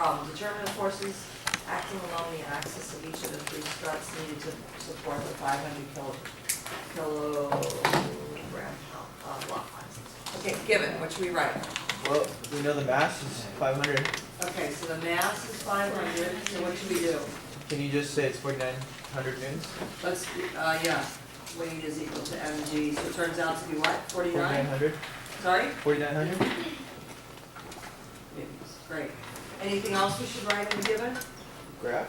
problem. Determine the forces acting along the axis of each of the three struts needed to support the 500 kilogram block. Okay, given, what should we write? Well, we know the mass is 500. Okay, so the mass is 500, so what should we do? Can you just say it's 4,900 newtons? Let's, yeah, weight is equal to mg, so it turns out to be what, 49? 4,900? Sorry? 4,900? Great. Anything else we should write in the given? Graph?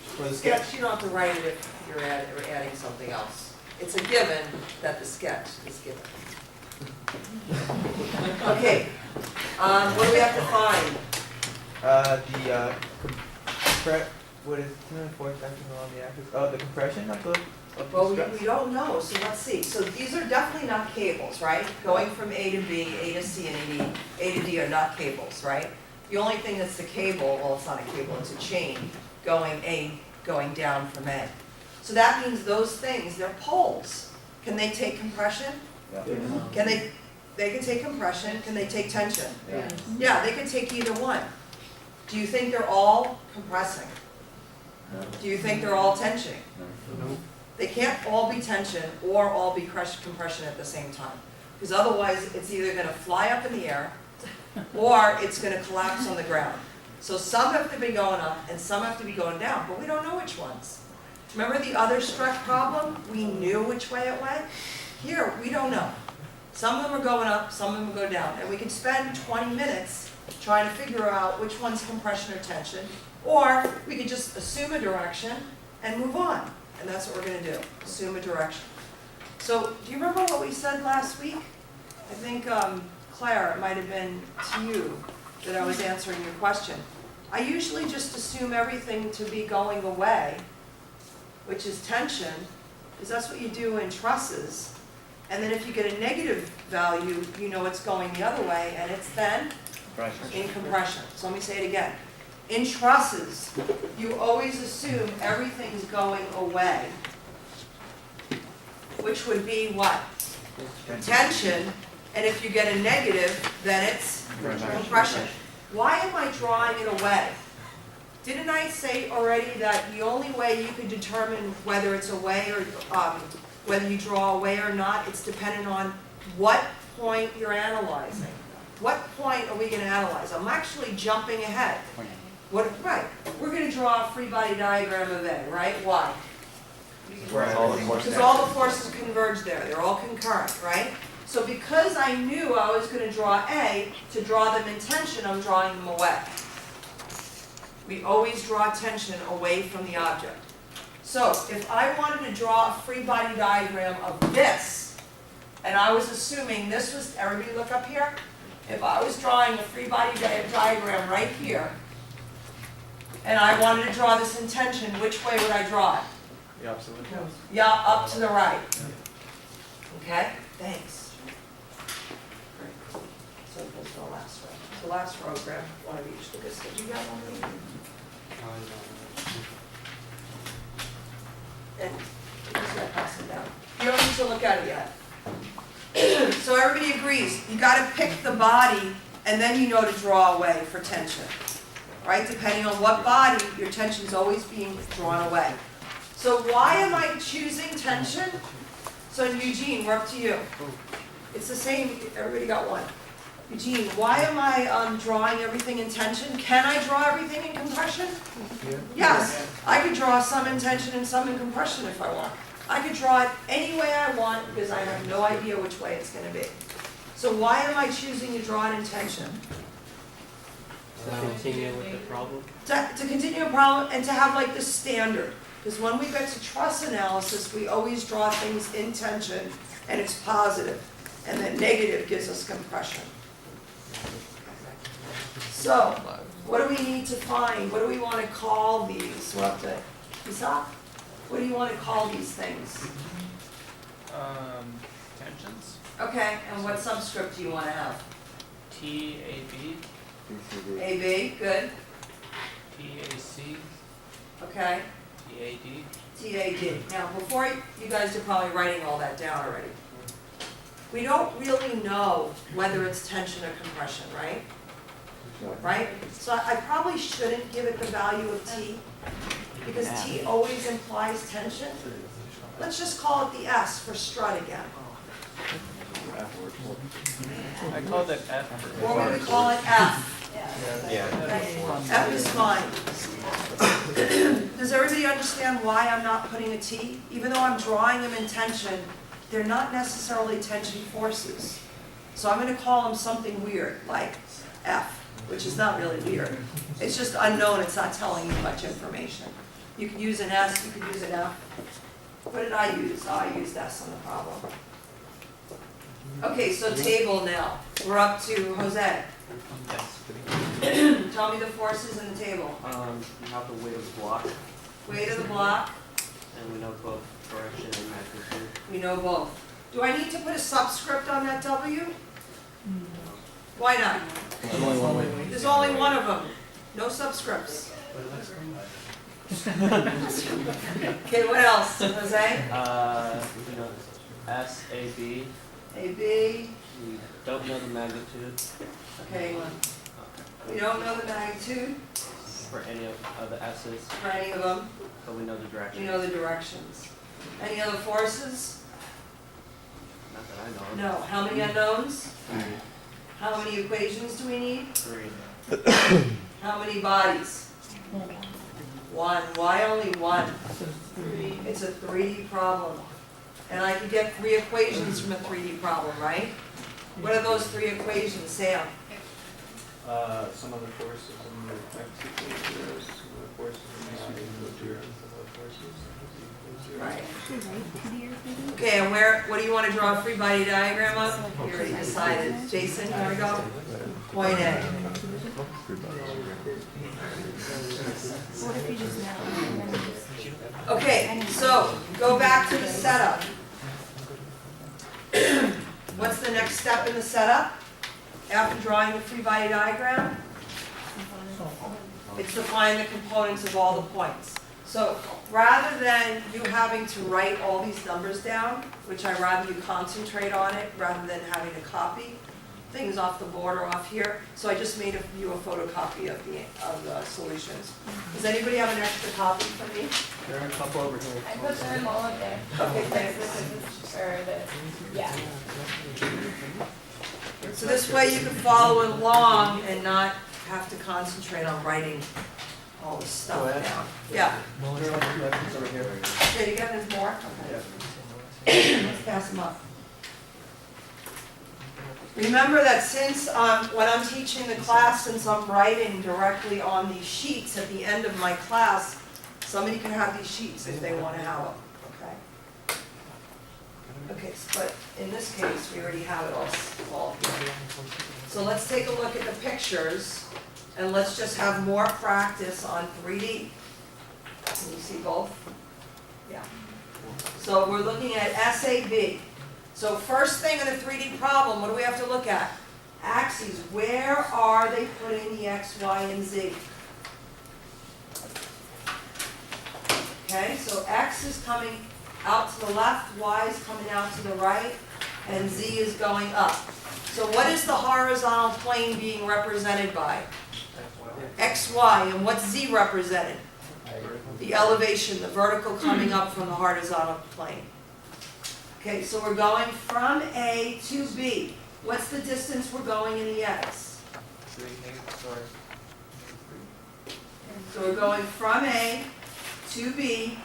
For the sketch? Sketch, you don't have to write it if you're adding something else. It's a given that the sketch is given. Okay, what do we have to find? What is force acting along the axis? Oh, the compression of the Well, struts? we don't know, so let's see. So these are definitely not cables, right? Going from A to B, A to C, and A to D are not cables, right? The only thing that's the cable, well, it's not a cable, it's a chain going down from A. So that means those things, they're poles. Can they take compression? Can they can take compression, can they take tension? Yeah. Yeah, they can take either one. Do you think they're all compressing? Do you think they're all tensioning? No. They can't all be tension or all be compression at the same time. Because otherwise, it's either going to fly up in the air or it's going to collapse on the ground. So some have to be going up and some have to be going down, but we don't know which ones. Remember the other strut problem? We knew which way it went. Here, we don't know. Some of them are going up, some of them go down. And we could spend 20 minutes trying to figure out which one's compression or tension, or we could just assume a direction and move on. And that's what we're going to do, assume a direction. So do you remember what we said last week? I think, Claire, it might have been to you that I was answering your question. I usually just assume everything to be going away, which is tension, because that's what you do in trusses. And then if you get a negative value, you know it's going the other way, and it's then in compression. So let me say it again. In trusses, you always assume everything's going away, which would be what? Tension, and if you get a negative, then it's compression. Why am I drawing it away? Didn't I say already that the only way you could determine whether it's away or whether you draw away or not, it's dependent on what point you're analyzing. What point are we going to analyze? I'm actually jumping ahead. Right, we're going to draw a free body diagram of A, right? Why? Because all the forces converge there. They're all concurrent, right? So because I knew I was going to draw A, to draw them in tension, I'm drawing them away. We always draw tension away from the object. So if I wanted to draw a free body diagram of this, and I was assuming this was, everybody look up here? If I was drawing a free body diagram right here, and I wanted to draw this in tension, which way would I draw it? The opposite way. Yeah, up to the right. Okay, thanks. Great. So goes to the last row. The last row, grab one of each. Look at this. You got one of each? And you just gotta pass it down. You don't need to look at it yet. So everybody agrees, you gotta pick the body, and then you know to draw away for tension. Right? Depending on what body, your tension is always being drawn away. So why am I choosing tension? So Eugene, we're up to you. It's the same, everybody got one. Eugene, why am I drawing everything in tension? Can I draw everything in compression? Yeah. Yes, I could draw some in tension and some in compression if I want. I could draw it any way I want because I have no idea which way it's going to be. So why am I choosing to draw it in tension? To continue with the problem? To continue a problem and to have like the standard. Because when we get to truss analysis, we always draw things in tension and it's positive. And then negative gives us compression. So, what do we need to find? What do we want to call these? We'll have to, Isaac, what do you want to call these things? Tensions? Okay, and what subscript do you want to have? TAB, AB, good. TAC, Okay, TAD. TAD. Now, before you guys are probably writing all that down already. We don't really know whether it's tension or compression, right? right? So I probably shouldn't give it the value of T, because T always implies tension. Let's just call it the S for strut again. I called it F. Or we would call it F. Yeah. F is fine. Does everybody understand why I'm not putting a T? Even though I'm drawing them in tension, they're not necessarily tension forces. So I'm going to call them something weird, like F, which is not really weird. It's just unknown, it's not telling you much information. You could use an S, you could use an F. What did I use? Oh, I used S on the problem. Okay, so table now. We're up to Jose. Yes. Tell me the forces in the table. You have the weight of the block, Weight of the block, and we know both direction and magnitude. we know both. Do I need to put a subscript on that W? Why not? There's only one way. There's only one of them. No subscripts. Okay, what else, Jose? You know, S, A, B. AB, We don't know the magnitude okay, we don't know the magnitude for any of the S's, for any of them. but we know the direction. We know the directions. Any other forces? Not that I know of. No. How many unknowns? How many equations do we need? 3. How many bodies? One. Why only one? It's a 3D problem. And I can get 3 equations from a 3D problem, right? What are those 3 equations, Sam? Some of the forces in the X equals 0, some of the forces in the Y equals 0, some of the forces in the Z equals 0. Right. Okay, and what do you want to draw a free body diagram of? You already decided. Jason, here we go. Point A. Okay, so go back to the setup. What's the next step in the setup? After drawing the free body diagram? It's to find the components of all the points. So rather than you having to write all these numbers down, which I rather you concentrate on it rather than having to copy things off the board or off here, so I just made you a photocopy of the solutions. Does anybody have an extra copy for me? There are a couple over here. I put them all up there. Okay, thanks. Or the, yeah. So this way you can follow along and not have to concentrate on writing all the stuff down. Yeah. It's over here. Okay, you got any more? Okay. Let's pass them up. Remember that since when I'm teaching the class, since I'm writing directly on these sheets at the end of my class, somebody can have these sheets if they want to have them, okay? Okay, but in this case, we already have it all here. So let's take a look at the pictures, and let's just have more practice on 3D. Can you see both? Yeah. So we're looking at SAB. So first thing in the 3D problem, what do we have to look at? Axes, where are they putting the X, Y, and Z? Okay, so X is coming out to the left, Y is coming out to the right, and Z is going up. So what is the horizontal plane being represented by? X, Y, and what's Z represented? The elevation, the vertical coming up from the horizontal plane. Okay, so we're going from A to B. What's the distance we're going in the X? 3, sorry. So we're going from A to B.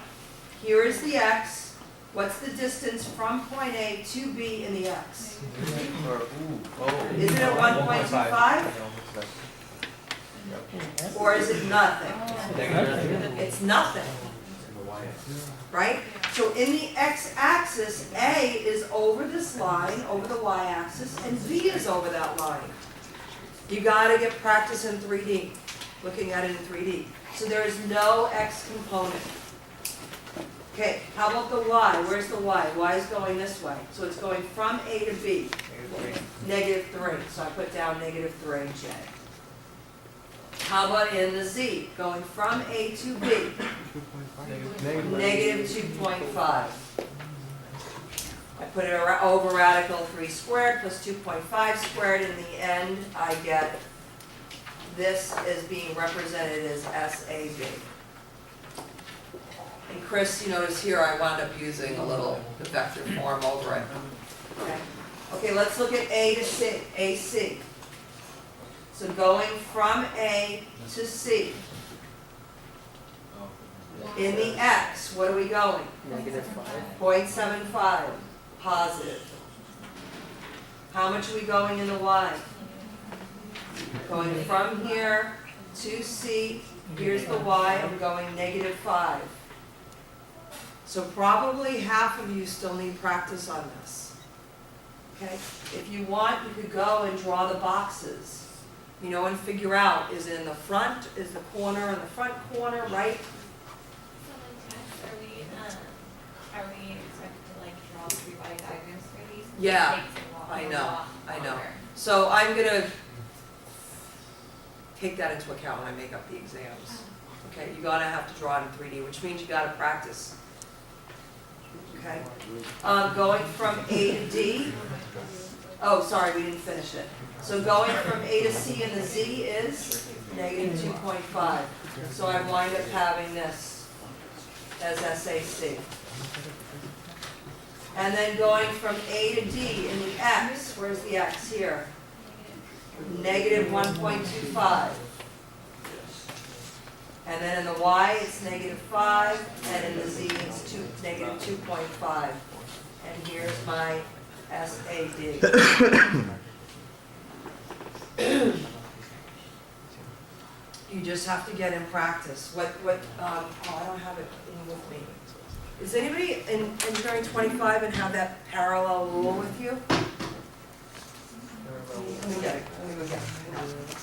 Here is the X. What's the distance from point A to B in the X? Is it at 1.25? Or is it nothing? It's nothing, right? So in the x-axis, A is over this line, over the y-axis, and Z is over that line. You gotta get practice in 3D, looking at it in 3D. So there is no x component. Okay, how about the y? Where's the y? Y is going this way. So it's going from A to B. -3. So I put down -3J. How about in the z? Going from A to B. -2.5. I put it over radical 3 squared plus 2.5 squared. In the end, I get this is being represented as SAB. And Chris, you notice here I wound up using a little vector form over it. Okay, okay, let's look at A to C, AC. So going from A to C, in the X, what are we going? -5. 0.75, positive. How much are we going in the Y? Going from here to C, here's the Y, I'm going -5. So probably half of you still need practice on this. Okay? If you want, you could go and draw the boxes, you know, and figure out, is it in the front, is the corner in the front corner, right? So like tests, are we expected to like draw 3-body diagrams for these? Yeah, It takes a lot- I a know, lot I know. longer. So I'm gonna take that into account when I make up the exams. Okay, you're gonna have to draw it in 3D, which means you gotta practice. Okay? Going from A to D, oh, sorry, we didn't finish it. So going from A to C and the Z is -2.5. So I wind up having this as SAC. And then going from A to D in the X, where's the X here? -1.25. And then in the Y, it's -5, and in the Z, it's -2.5. And here's my SAD. You just have to get in practice. Oh, I don't have it in with me. Is anybody in engineering 25 and have that parallel rule with you? Let me get it, let me go get it.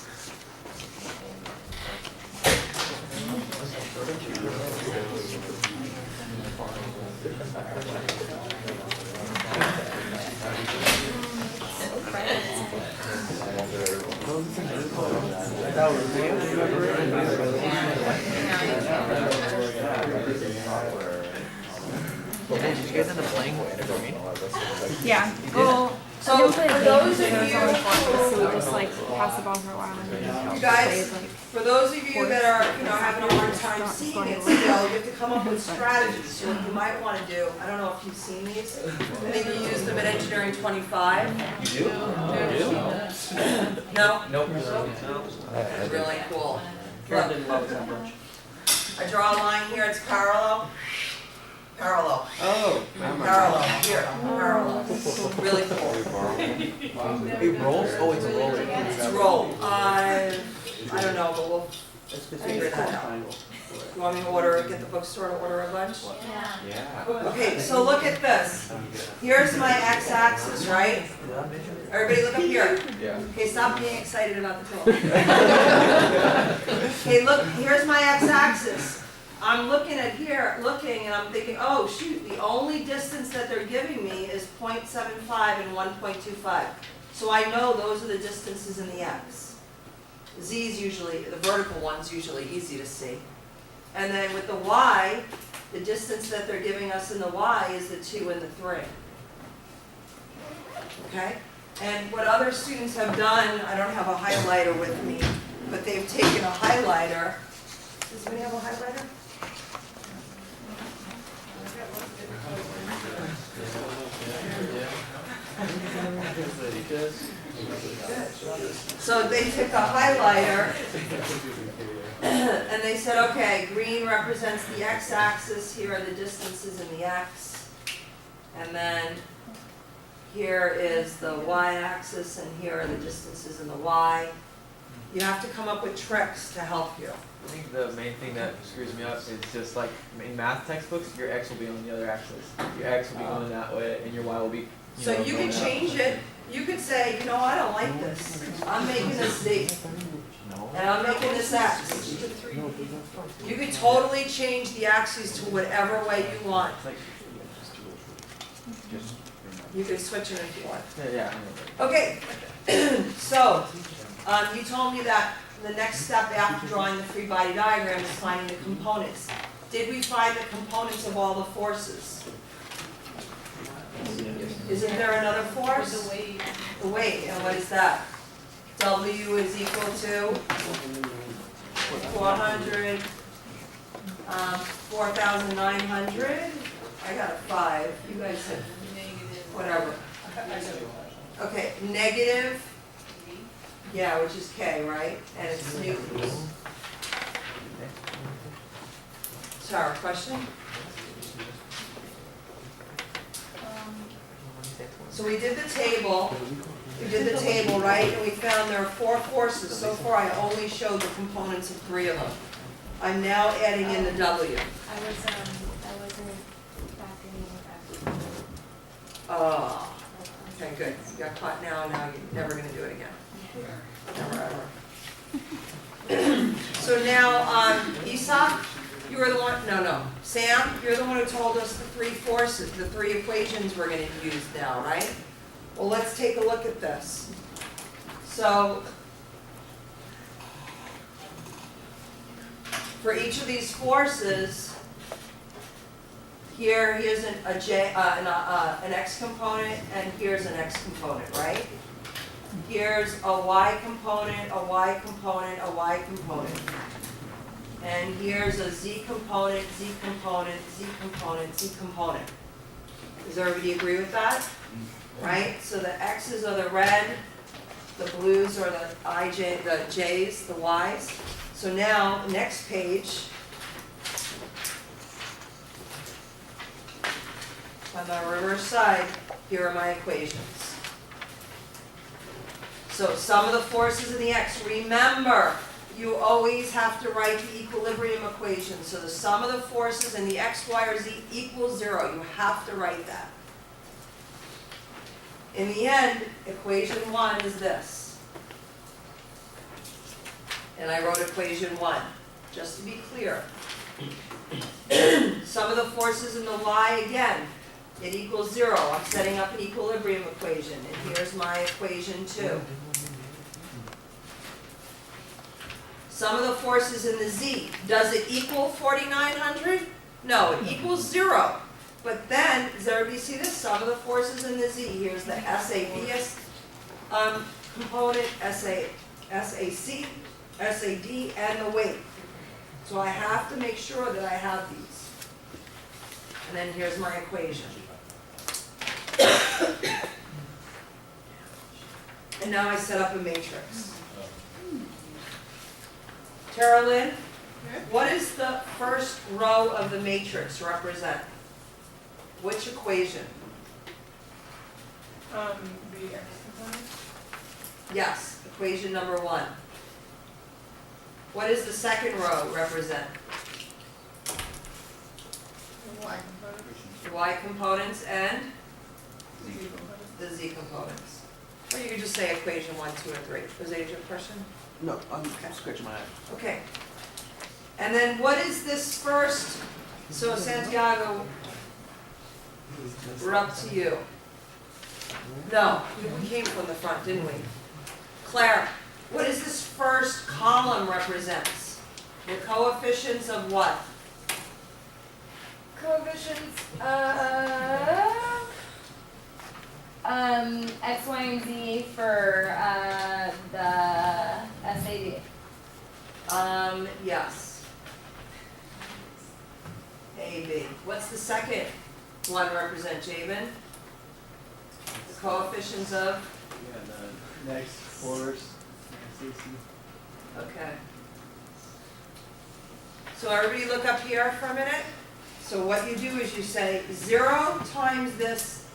Did you guys end up playing with Evergreen? Yeah. Well, So for those of there was only 4 of us, so you, we just like pass the ball for a while and then you guys, played like. for those of you that are, you know, having a hard time seeing it still, you have to come up with strategies. So what you might want to do, I don't know if you've seen these, I think you use them in engineering 25. You do? No? Nope. It's really cool. Look, I draw a line here, it's parallel. Parallel, Oh. parallel, here, parallel. Really cool. It rolls? Oh, it's a roller. It's a roll. I don't know, but we'll figure that out. You want me to get the bookstore to order a bunch? Yeah. Yeah. Okay, so look at this. Here's my x-axis, right? Everybody look up here. Yeah. Okay, stop being excited about the pillow. Okay, look, here's my x-axis. I'm looking at here, and I'm thinking, oh shoot, the only distance that they're giving me is 0.75 and 1.25. So I know those are the distances in the x. Z's usually, the vertical one's usually easy to see. And then with the y, the distance that they're giving us in the y is the 2 and the 3. Okay? And what other students have done, I don't have a highlighter with me, but they've taken a highlighter. Does anybody have a highlighter? So they took a highlighter and they said, okay, green represents the x-axis, here are the distances in the x, and then here is the y-axis, and here are the distances in the y. You have to come up with tricks to help you. I think the main thing that screws me up is just like in math textbooks, your x will be on the other axis. Your x will be going that way, and your y will be. So you can change it. You could say, you know, I don't like this. I'm making this Z, and I'm making this X. You could totally change the axes to whatever way you want. You could switch it if you want. Yeah. Okay, so, you told me that the next step after drawing the free body diagram is finding the components. Did we find the components of all the forces? Isn't there another force? The weight. The weight, and what is that? W is equal to 400, 4,900. I got a 5, you guys said whatever. Okay, negative, yeah, which is K, right? And it's newtons. Sarah, question? So we did the table, right, and we found there are 4 forces. So far, I only showed the components of 3 of them. I'm now adding in the W. I wasn't factoring in that. Oh, okay, good. You got caught now you're never gonna do it again. Never ever. So now, Esau, you were the one, no, Sam, you're the one who told us the 3 forces, the 3 equations we're gonna use now, right? Well, let's take a look at this. So, for each of these forces, here's an x component, and here's an x component, right? Here's a y component, a y component, a y component. And here's a z component, z component, z component, z component. Does everybody agree with that? Right? So the x's are the red, the blues are the the j's, the y's. So now, next page. On the reverse side, here are my equations. So sum of the forces in the x. Remember, you always have to write the equilibrium equation. So the sum of the forces in the x, y, or z equals 0. You have to write that. In the end, equation 1 is this. And I wrote equation 1, just to be clear. Sum of the forces in the y, again, it equals 0. I'm setting up an equilibrium equation, and here's my equation 2. Sum of the forces in the z, does it equal 4,900? No, it equals 0. But then, does everybody see this? Sum of the forces in the z. Here's the SABS component, SAC, SAD, and the weight. So I have to make sure that I have these. And then here's my equation. And now I set up a matrix. Tara Lynn, what does the first row of the matrix represent? Which equation? The x component. Yes, equation number 1. What does the second row represent? The y component. The y components and The z component. the z components. Or you could just say equation 1, 2, and 3. Was that your question? No, I'm scratching my head. Okay. And then what is this first? So Santiago, we're up to you. No, we came from the front, didn't we? Claire, what does this first column represents? The coefficients of what? Coefficients of x, y, and z for the SAD. Yes. A, B. What's the second one represent, Jabin? The coefficients of? Yeah, the next force, Okay. So everybody look up here for a minute. So what you do is you say 0 times this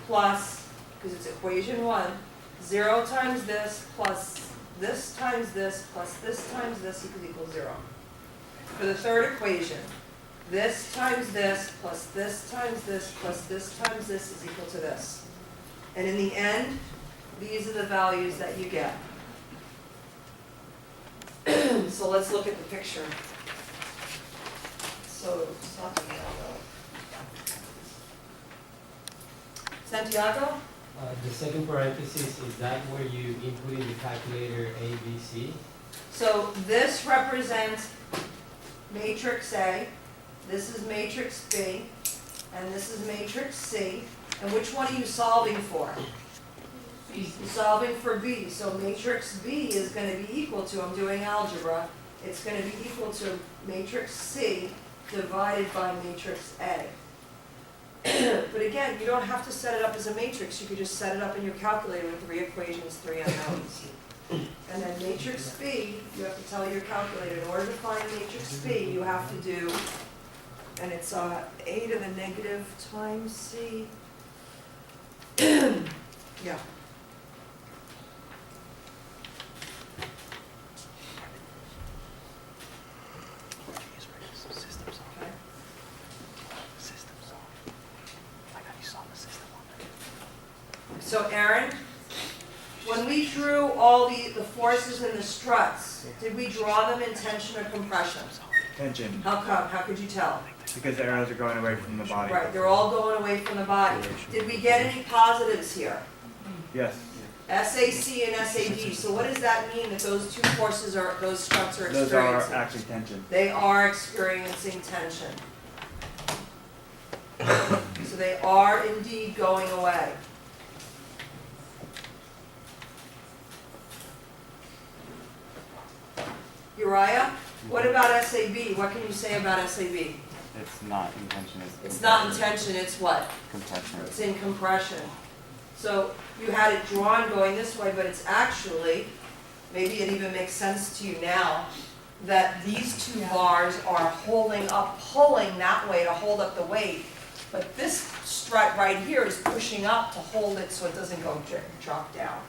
plus, because it's equation 1, 0 times this plus this times this plus this times this equals 0. For the third equation, this times this plus this times this plus this times this is equal to this. And in the end, these are the values that you get. So let's look at the picture. So, Santiago? The second parenthesis, is that where you input in the calculator A, B, C? So this represents matrix A, this is matrix B, and this is matrix C. And which one are you solving for? B. solving for B, so matrix B is gonna be equal to, I'm doing algebra, it's gonna be equal to matrix C divided by matrix A. But again, you don't have to set it up as a matrix, you could just set it up in your calculator with 3 equations, 3 unknowns. And then matrix B, you have to tell your calculator, in order to find matrix B, you have to do, and it's A to the negative times C. Yeah. Okay. So Aaron, when we drew all the forces in the struts, did we draw them in tension or compression? Tension, How come? How could you tell? because the arrows are going away from the body. Right, they're all going away from the body. Did we get any positives here? Yes. SAC and SAD, so what does that mean that those two forces are, those struts are Those are experiencing? actually tension. They are experiencing tension. So they are indeed going away. Uriah, what about SAB? What can you say about SAB? It's not in tension, It's not in tension, it's what? compression. It's in compression. So you had it drawn going this way, but it's actually, maybe it even makes sense to you now, that these two bars are holding up, pulling that way to hold up the weight. But this strut right here is pushing up to hold it so it doesn't go drop down.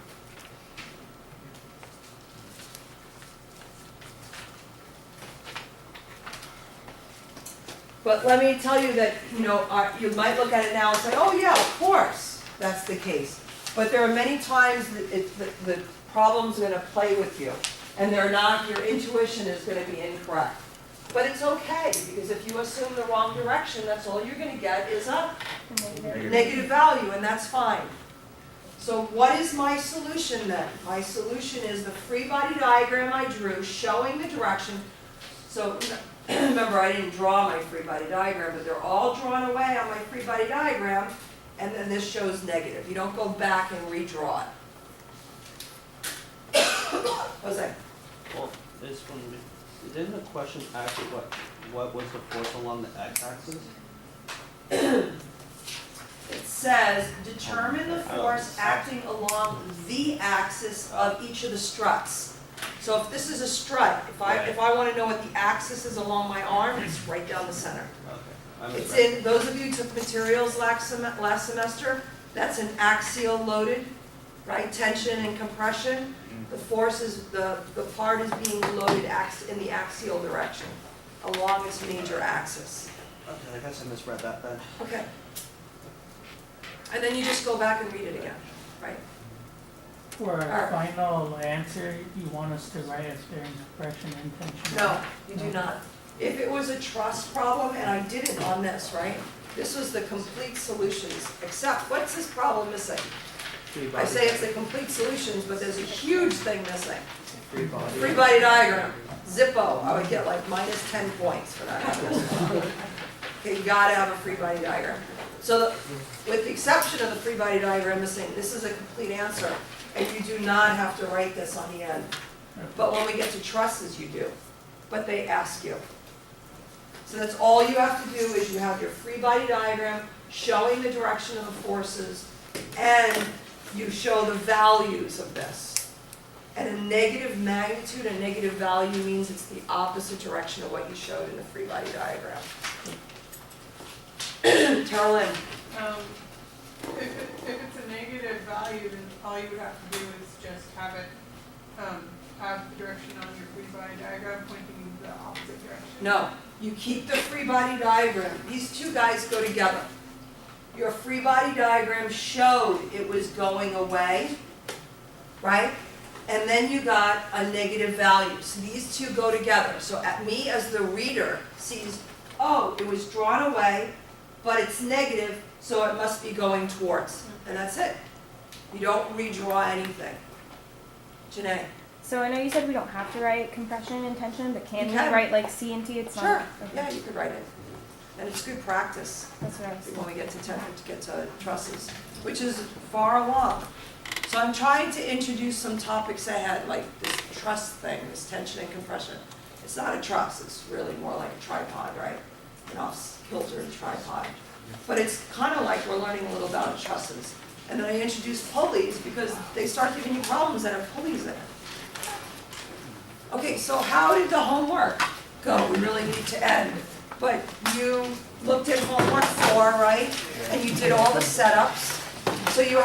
But let me tell you that, you know, you might look at it now and say, oh yeah, of course, that's the case. But there are many times that the problem's gonna play with you, and they're not, your intuition is gonna be incorrect. But it's okay, because if you assume the wrong direction, that's all you're gonna get is a negative value, and that's fine. So what is my solution then? My solution is the free body diagram I drew showing the direction. So remember, I didn't draw my free body diagram, but they're all drawn away on my free body diagram, and then this shows negative. You don't go back and redraw it. Jose? Well, this one, didn't the question ask what was the force along the x-axis? It says, determine the force acting along the axis of each of the struts. So if this is a strut, if I want to know what the axis is along my arm, it's right down the center. Okay. It's in, those of you who took materials last semester, that's an axial loaded, right, tension and compression. The force is, the part is being loaded in the axial direction, along its major axis. Okay, I guess I misread that then. Okay. And then you just go back and read it again, right? For Alright. our final answer, you want us to write as during compression and tension? No, you do not. If it was a truss problem, and I did it on this, right? This was the complete solutions, except what's this problem missing? I say it's the complete solutions, but there's a huge thing missing. Free body. Free body diagram, Zippo, I would get like minus 10 points for that. Okay, you gotta have a free body diagram. So with the exception of the free body diagram missing, this is a complete answer. And you do not have to write this on the end. But when we get to trusses, you do. But they ask you. So that's all you have to do is you have your free body diagram showing the direction of the forces, and you show the values of this. And a negative magnitude, a negative value means it's the opposite direction of what you showed in the free body diagram. Carolyn? If it's a negative value, then all you would have to do is just have it, have the direction on your free body diagram pointing the opposite direction. No, you keep the free body diagram. These two guys go together. Your free body diagram showed it was going away, right? And then you got a negative value. So these two go together. So at me as the reader sees, oh, it was drawn away, but it's negative, so it must be going towards. And that's it. You don't redraw anything. Janae? So I know you said we don't have to write compression and tension, but can You we can. write like C and T? It's Sure. not. Okay. Yeah, you could write it. And it's good practice That's what I was when we get to trusses, which is far along. So I'm trying to introduce some topics ahead, like this truss thing, this tension and compression. It's not a truss, it's really more like a tripod, right? An off-kilter tripod. But it's kind of like we're learning a little about trusses. And then I introduce pulleys because they start giving you problems that have pulleys in it. Okay, so how did the homework go? We really need to end. But you looked at homework 4, right? And you did all the setups. So you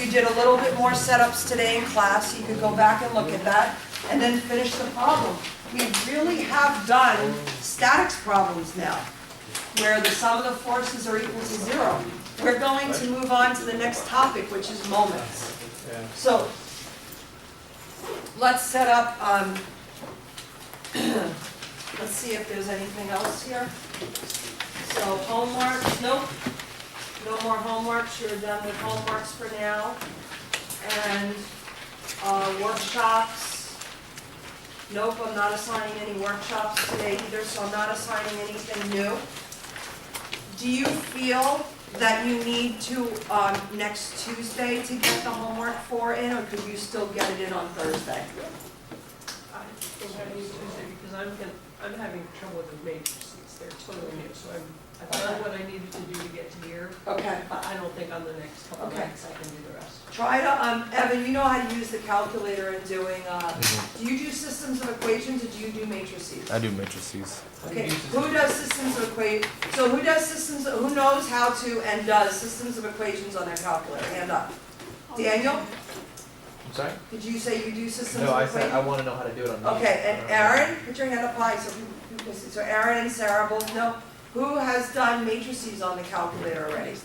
did a little bit more setups today in class. You could go back and look at that and then finish the problem. We really have done statics problems now, where the sum of the forces are equal to 0. We're going to move on to the next topic, which is moments. Yeah. So let's set up, let's see if there's anything else here. So homework, nope, no more homeworks, you're done with homeworks for now. And workshops, nope, I'm not assigning any workshops today either, so I'm not assigning anything new. Do you feel that you need to, next Tuesday to get the homework 4 in, or could you still get it in on Thursday? I think I need Tuesday because I'm having trouble with the matrices, they're totally new, so I've done what I needed to do to get to here. Okay. But I don't think on the next couple of Okay. nights I can do the rest. Try to, Evan, you know how to use the calculator in doing, do you do systems of equations or do you do matrices? I do matrices. Okay, who does systems of who knows how to and does systems of equations on their calculator? Hand up. Daniel, I'm sorry? did you say you do systems No, of I equations? said I want to know how to do it on these. Okay, and Aaron, put your hand up high so people can see. So Aaron and Sarah both know. Who has done matrices on the calculator already?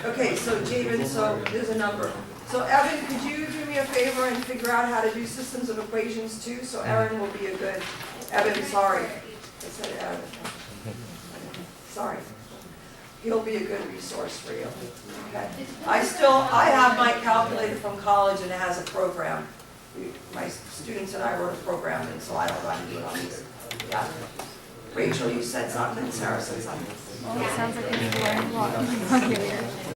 Okay, so Jabin, so there's a number. So Evan, could you do me a favor and figure out how to do systems of equations too? So Aaron will be a good, Evan, sorry. I said Evan. Sorry. He'll be a good resource for you. Okay. I have my calculator from college and it has a program. My students and I wrote a program and so I don't know how to do it on either. Yeah. Rachel, you said something, Sarah said something. Well, it sounds like you've learned a lot on the calculator.